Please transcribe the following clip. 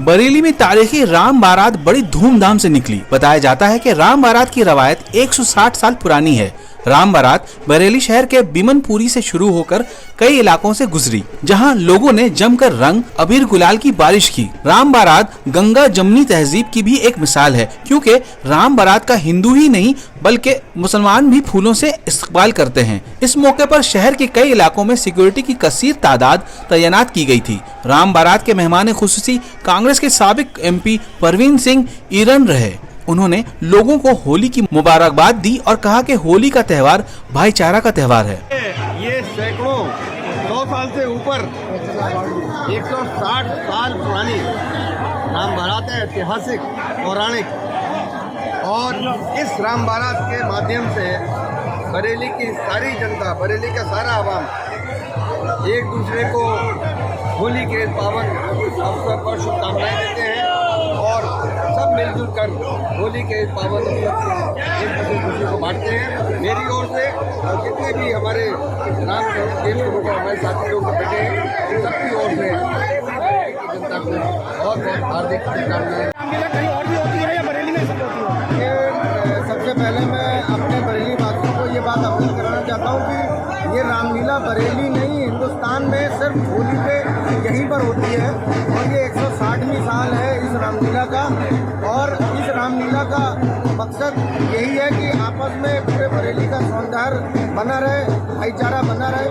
बरेली में तारीखी राम बारात बड़ी धूमधाम से निकली। बताया जाता है कि राम बारात की रवायत 160 साल पुरानी है। राम बारात बरेली शहर के बिमनपुरी से शुरू होकर कई इलाकों से गुजरी, जहां लोगों ने जमकर रंग अबीर गुलाल की बारिश की। राम बारात गंगा जमनी तहजीब की भी एक मिसाल है, क्योंकि राम बारात का हिंदू ही नहीं बल्कि मुसलमान भी फूलों से इस्तकबाल करते हैं। इस मौके पर शहर के कई इलाकों में सिक्योरिटी की कसीर तादाद तैनात की गई थी। राम बारात के मेहमान खुसूसी कांग्रेस के साबिक MP परवीन सिंह ईरन रहे। उन्होंने लोगों को होली की मुबारकबाद दी और कहा कि होली का त्यौहार भाईचारा का त्यौहार है। ये सैकड़ों 100 साल से ऊपर 160 साल पुरानी राम बारात है, ऐतिहासिक पौराणिक। और इस राम बारात के माध्यम से बरेली की सारी जनता, बरेली का सारा आवाम एक दूसरे को होली के पावन अवसर पर शुभकामनाएं देते हैं और सब मिलजुल कर होली के पावन अवसर एक दूसरे खुशी को बांटते हैं। मेरी ओर से और जितने भी हमारे राम देव लोग हमारे साथी लोग बैठे हैं, इन सबकी ओर से जनता को बहुत बहुत हार्दिक शुभकामनाएं। सबसे पहले मैं अपने बरेली वासियों को ये बात अपील कराना चाहता हूँ कि ये रामलीला बरेली नहीं, हिंदुस्तान में सिर्फ होली पे यहीं पर होती है और ये 160वीं साल है इस रामलीला का। और इस रामलीला का मकसद यही है कि आपस में पूरे बरेली का सौंदर्य बना रहे, भाईचारा बना रहे।